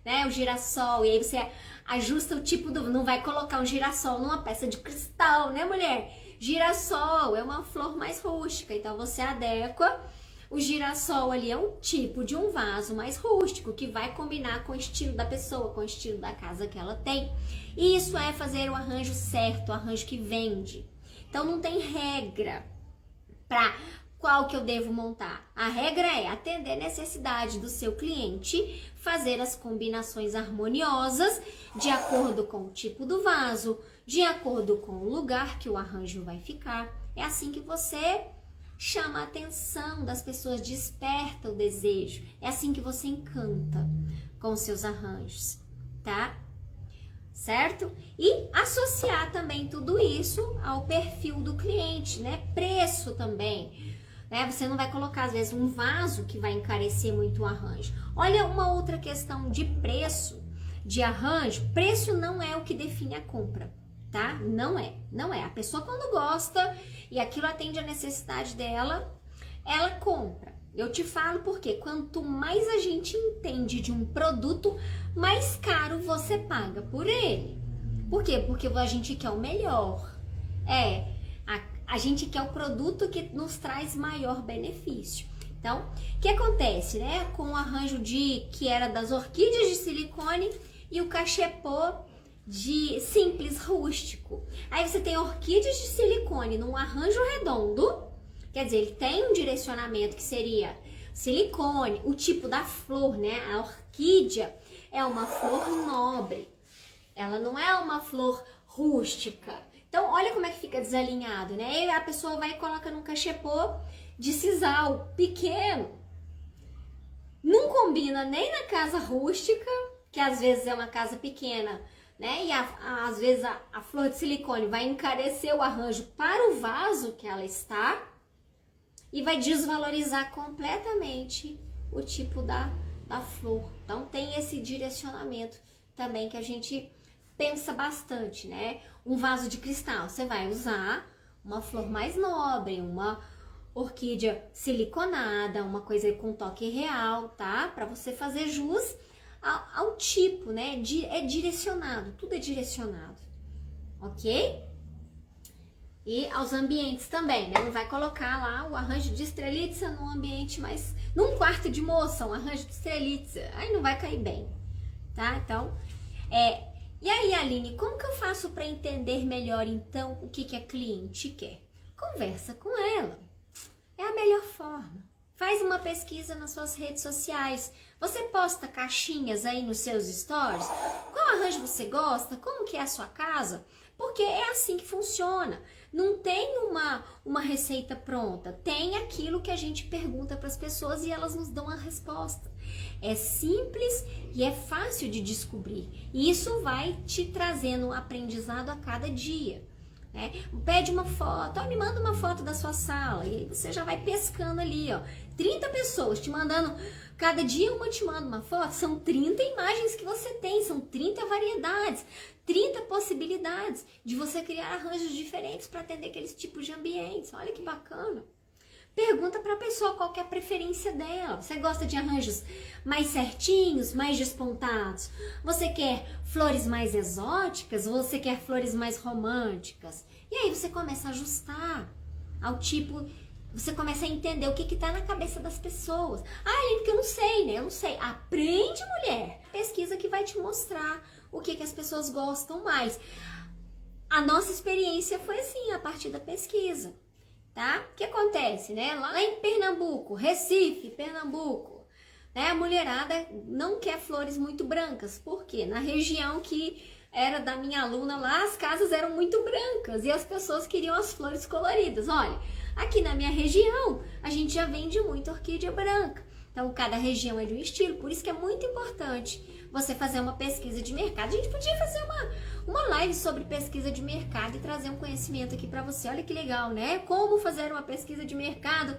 né? O girassol. E aí você ajusta o tipo do... Não vai colocar um girassol numa peça de cristal, né, mulher? Girassol é uma flor mais rústica, então você adequa. O girassol ali é um tipo de um vaso mais rústico, que vai combinar com o estilo da pessoa, com o estilo da casa que ela tem. E isso é fazer o arranjo certo, o arranjo que vende. Então não tem regra para qual que eu devo montar. A regra é atender a necessidade do seu cliente, fazer as combinações harmoniosas de acordo com o tipo do vaso, de acordo com o lugar que o arranjo vai ficar. É assim que você chama a atenção das pessoas, desperta o desejo. É assim que você encanta com os seus arranjos, tá? Certo? E associar também tudo isso ao perfil do cliente, né? Preço também, né? Você não vai colocar, às vezes, um vaso que vai encarecer muito o arranjo. Olha, uma outra questão de preço, de arranjo. Preço não é o que define a compra, tá? Não é. A pessoa quando gosta e aquilo atende a necessidade dela, ela compra. Eu te falo porque quanto mais a gente entende de um produto, mais caro você paga por ele. Por quê? Porque a gente quer o melhor. A gente quer o produto que nos traz maior benefício. Então, o que acontece, né? Com o arranjo que era das orquídeas de silicone e o cachepô de simples rústico. Aí você tem orquídeas de silicone num arranjo redondo, quer dizer, ele tem um direcionamento que seria silicone, o tipo da flor, né? A orquídea é uma flor nobre, ela não é uma flor rústica. Então, olha como é que fica desalinhado, né? E a pessoa vai e coloca num cachepô de sisal pequeno. Não combina nem na casa rústica, que às vezes é uma casa pequena, né? E às vezes a flor de silicone vai encarecer o arranjo para o vaso que ela está e vai desvalorizar completamente o tipo da flor. Então tem esse direcionamento também que a gente pensa bastante, né? Um vaso de cristal, você vai usar uma flor mais nobre, uma orquídea siliconada, uma coisa com toque real, tá? Para você fazer jus ao tipo, né? É direcionado, tudo é direcionado, ok? E aos ambientes também, né? Não vai colocar lá o arranjo de Strelitza num ambiente mais... Num quarto de moça, um arranjo de Strelitza, aí não vai cair bem, tá? Então, E aí, Aline, como que eu faço para entender melhor, então, o que a cliente quer? Conversa com ela. É a melhor forma. Faz uma pesquisa nas suas redes sociais. Você posta caixinhas aí nos seus stories? Qual arranjo você gosta? Como que é a sua casa? Porque é assim que funciona. Não tem uma receita pronta. Tem aquilo que a gente pergunta para as pessoas e elas nos dão a resposta. É simples e é fácil de descobrir. E isso vai te trazendo um aprendizado a cada dia. Né? Pede uma foto, me manda uma foto da sua sala. E aí você já vai pescando ali, ó. 30 pessoas te mandando, cada dia uma te manda uma foto. São 30 imagens que você tem, são 30 variedades, 30 possibilidades de você criar arranjos diferentes para atender aqueles tipos de ambientes. Olha que bacana. Pergunta para a pessoa qual que é a preferência dela. Você gosta de arranjos mais certinhos, mais despontados? Você quer flores mais exóticas ou você quer flores mais românticas? E aí você começa a ajustar ao tipo, você começa a entender o que está na cabeça das pessoas. Porque eu não sei, né? Eu não sei. Aprende, mulher. Pesquisa que vai te mostrar o que as pessoas gostam mais. A nossa experiência foi assim, a partir da pesquisa. Tá? O que acontece, né? Lá em Pernambuco, Recife, Pernambuco, né? A mulherada não quer flores muito brancas. Por quê? Na região que era da minha aluna lá, as casas eram muito brancas e as pessoas queriam as flores coloridas. Olha, aqui na minha região, a gente já vende muito orquídea branca. Então, cada região é de um estilo, por isso que é muito importante você fazer uma pesquisa de mercado. A gente podia fazer uma live sobre pesquisa de mercado e trazer um conhecimento aqui para você. Olha que legal, né? Como fazer uma pesquisa de mercado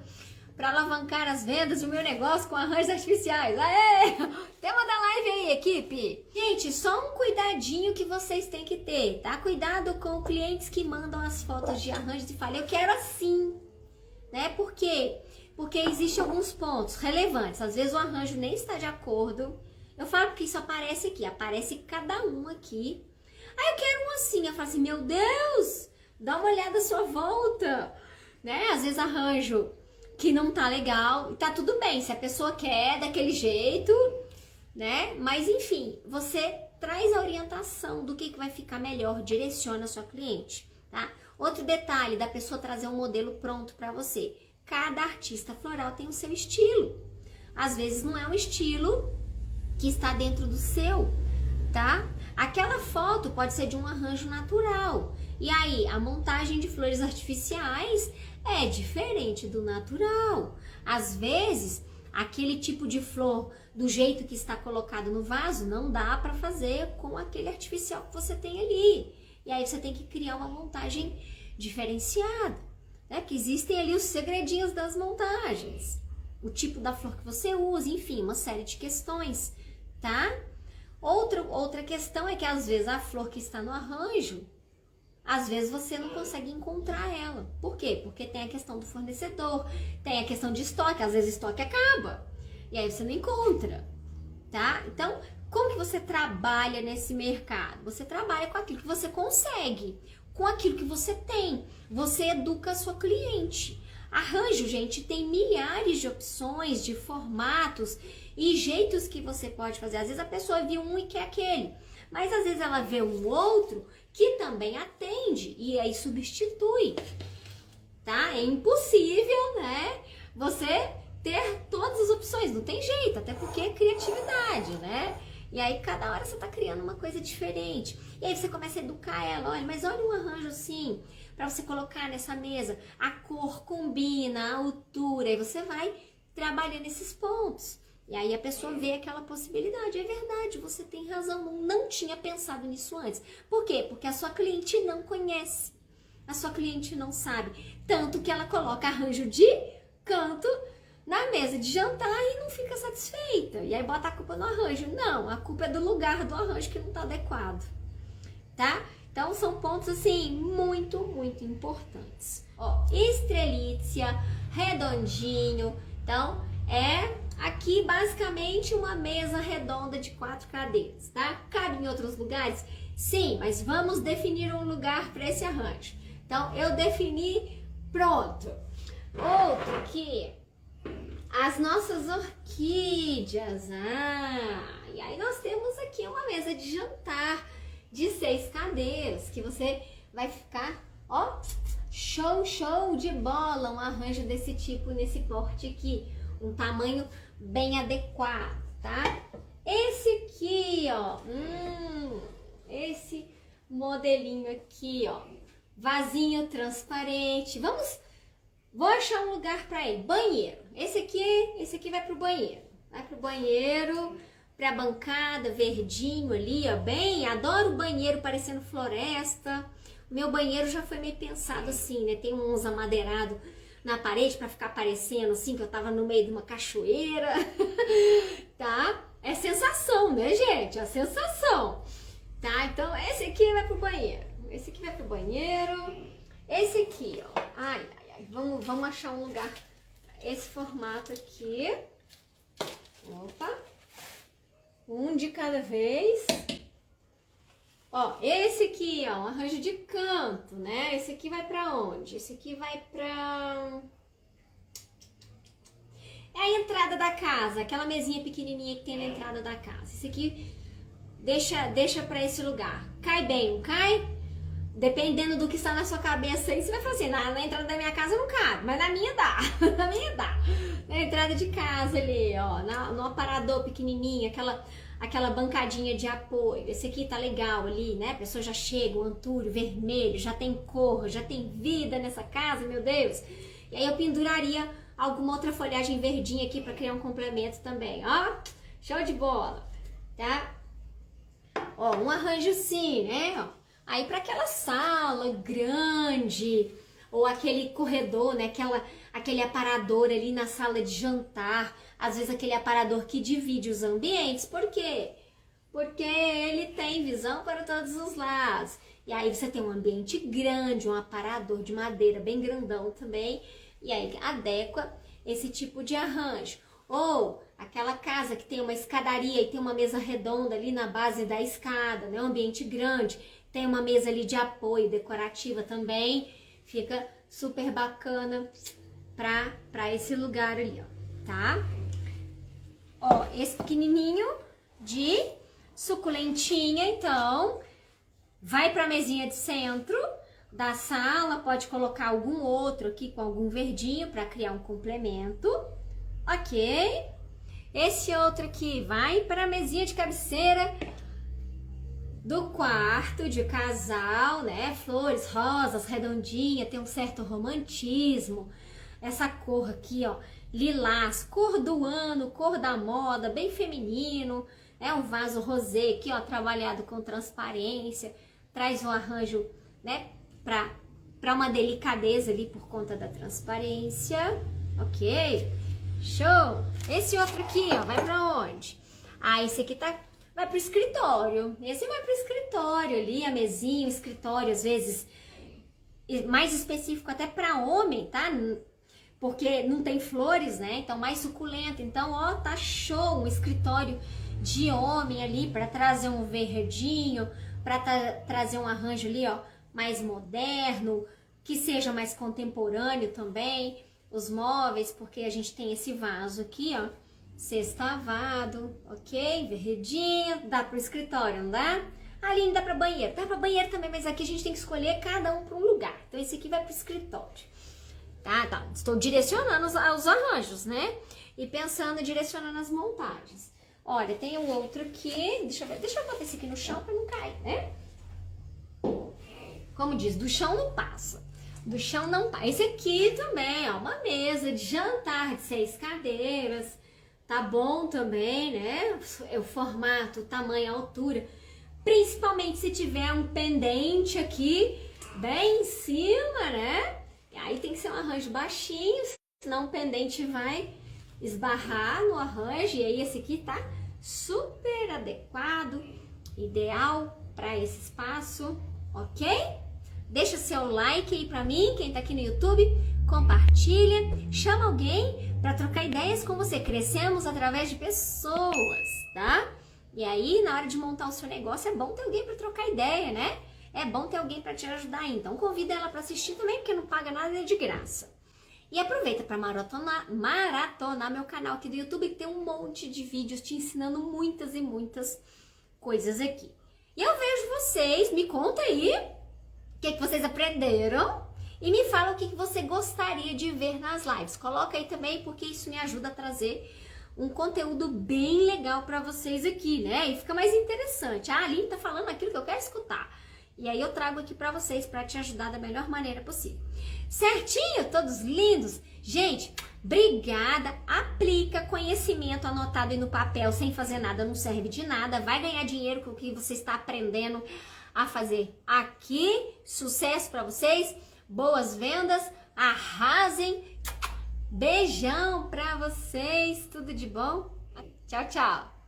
para alavancar as vendas do meu negócio com arranjos artificiais. Aê! Tema da live aí, equipe! Gente, só um cuidadinho que vocês têm que ter, tá? Cuidado com clientes que mandam as fotos de arranjos e falam, eu quero assim, né? Por quê? Porque existem alguns pontos relevantes. Às vezes o arranjo nem está de acordo. Eu falo porque isso aparece aqui, aparece cada um aqui. Eu quero um assim. Eu falo assim, meu Deus, dá uma olhada à sua volta. Né? Às vezes arranjo que não tá legal. E tá tudo bem, se a pessoa quer daquele jeito, né? Mas enfim, você traz a orientação do que vai ficar melhor, direciona a sua cliente, tá? Outro detalhe da pessoa trazer um modelo pronto para você. Cada artista floral tem o seu estilo. Às vezes não é um estilo que está dentro do seu, tá? Aquela foto pode ser de um arranjo natural. E aí, a montagem de flores artificiais é diferente do natural. Às vezes, aquele tipo de flor, do jeito que está colocado no vaso, não dá para fazer com aquele artificial que você tem ali. E aí você tem que criar uma montagem diferenciada, né? Que existem ali os segredinhos das montagens. O tipo da flor que você usa, enfim, uma série de questões, tá? Outra questão é que às vezes a flor que está no arranjo às vezes você não consegue encontrar ela. Por quê? Porque tem a questão do fornecedor, tem a questão de estoque, às vezes o estoque acaba. E aí você não encontra, tá? Então, como que você trabalha nesse mercado? Você trabalha com aquilo que você consegue, com aquilo que você tem. Você educa a sua cliente. Arranjo, gente, tem milhares de opções, de formatos e jeitos que você pode fazer. Às vezes a pessoa viu um e quer aquele, mas às vezes ela vê um outro que também atende e aí substitui, tá? É impossível, né? Você ter todas as opções, não tem jeito, até porque é criatividade, né? E aí cada hora você tá criando uma coisa diferente. E aí você começa a educar ela, olha, mas olha um arranjo assim, para você colocar nessa mesa, a cor combina, a altura, e você vai trabalhando esses pontos. E aí a pessoa vê aquela possibilidade. É verdade, você tem razão, não tinha pensado nisso antes. Por quê? Porque a sua cliente não conhece, a sua cliente não sabe. Tanto que ela coloca arranjo de canto na mesa de jantar e não fica satisfeita. E aí bota a culpa no arranjo. Não, a culpa é do lugar do arranjo que não tá adequado, tá? Então são pontos assim muito, muito importantes. Ó, estrelícia, redondinho. Então é aqui basicamente uma mesa redonda de 4 cadeiras, tá? Cabe em outros lugares? Sim, mas vamos definir um lugar para esse arranjo. Então eu defini, pronto. Outro aqui, as nossas orquídeas. E aí nós temos aqui uma mesa de jantar de 6 cadeiras, que você vai ficar, ó, show de bola, um arranjo desse tipo, nesse porte aqui, um tamanho bem adequado, tá? Esse aqui, ó, esse modelinho aqui, ó, vasinho transparente, vou achar um lugar para ir, banheiro, esse aqui vai pro banheiro, pra bancada, verdinho ali, ó, bem, adoro banheiro parecendo floresta. O meu banheiro já foi meio pensado assim, né, tem uns amadeirados na parede pra ficar parecendo assim, que eu tava no meio de uma cachoeira, tá? É sensação, né, gente? É a sensação, tá? Então, esse aqui vai pro banheiro, esse aqui ó, ai, vamos achar um lugar, esse formato aqui, opa, um de cada vez. Ó, esse aqui, ó, um arranjo de canto, né? Esse aqui vai pra onde? Esse aqui vai pra... é a entrada da casa, aquela mesinha pequenininha que tem na entrada da casa. Esse aqui deixa pra esse lugar. Cai bem, não cai? Dependendo do que está na sua cabeça aí, você vai falar assim, na entrada da minha casa não cabe, mas na minha dá, na minha dá. Na entrada de casa ali, ó, no aparador pequenininho, aquela bancadinha de apoio. Esse aqui tá legal ali, né? A pessoa já chega, o antúrio vermelho, já tem cor, já tem vida nessa casa, meu Deus. E aí eu penduraria alguma outra folhagem verdinha aqui para criar um complemento também, ó. Show de bola, tá? Ó, um arranjo assim, né? Ó. Aí para aquela sala grande, ou aquele corredor, né? Aquele aparador ali na sala de jantar, às vezes aquele aparador que divide os ambientes. Por quê? Porque ele tem visão para todos os lados. E aí você tem um ambiente grande, um aparador de madeira bem grandão também, e aí adequa esse tipo de arranjo. Ou aquela casa que tem uma escadaria e tem uma mesa redonda ali na base da escada, né? Um ambiente grande, tem uma mesa ali de apoio decorativa também, fica super bacana pra esse lugar ali, ó, tá? Ó, esse pequenininho de suculentinha, então, vai pra mesinha de centro da sala, pode colocar algum outro aqui com algum verdinho para criar um complemento, ok? Esse outro aqui vai para a mesinha de cabeceira do quarto de casal, né? Flores rosas, redondinha, tem um certo romantismo. Essa cor aqui, ó, lilás, cor do ano, cor da moda, bem feminino. É um vaso rosé aqui, ó, trabalhado com transparência. Traz um arranjo, né, pra uma delicadeza ali por conta da transparência. Ok? Show! Esse outro aqui, ó, vai pra onde? Ah, esse aqui vai vai pro escritório. Esse vai pro escritório ali, a mesinha, o escritório, às vezes mais específico até para homem, tá? Porque não tem flores, né? Então mais suculento. Então, ó, tá show, um escritório de homem ali para trazer um verdinho, para trazer um arranjo ali, ó, mais moderno, que seja mais contemporâneo também. Os móveis, porque a gente tem esse vaso aqui, ó, sextavado, ok? Verdinho, dá pro escritório, não dá? Ali dá pra banheiro, dá pra banheiro também, mas aqui a gente tem que escolher cada um para um lugar. Então esse aqui vai pro escritório, tá? Estou direcionando os arranjos, né? E pensando, direcionando as montagens. Olha, tem um outro aqui, deixa eu botar esse aqui no chão pra não cair, né? Como diz, do chão não passa. Do chão não passa. Esse aqui também, ó, uma mesa de jantar de 6 cadeiras. Tá bom também, né? O formato, o tamanho, a altura. Principalmente se tiver um pendente aqui, bem em cima, né? E aí tem que ser um arranjo baixinho, senão o pendente vai esbarrar no arranjo. E aí esse aqui tá super adequado, ideal para esse espaço, ok? Deixa seu like aí pra mim, quem tá aqui no YouTube, compartilha, chama alguém para trocar ideias com você. Crescemos através de pessoas, tá? E aí, na hora de montar o seu negócio, é bom ter alguém para trocar ideia, né? É bom ter alguém para te ajudar. Então, convida ela para assistir também, porque não paga nada, é de graça. E aproveita para maratonar meu canal aqui do YouTube, que tem um monte de vídeos te ensinando muitas e muitas coisas aqui. E eu vejo vocês, me conta aí o que vocês aprenderam e me fala o que você gostaria de ver nas lives. Coloca aí também, porque isso me ajuda a trazer um conteúdo bem legal para vocês aqui, né? E fica mais interessante. A Aline tá falando aquilo que eu quero escutar. E aí eu trago aqui para vocês para te ajudar da melhor maneira possível. Certinho? Todos lindos? Gente, obrigada. Aplica conhecimento anotado aí no papel sem fazer nada, não serve de nada. Vai ganhar dinheiro com o que você está aprendendo a fazer aqui. Sucesso para vocês. Boas vendas. Arrasem. Beijão pra vocês, tudo de bom? Tchau, tchau!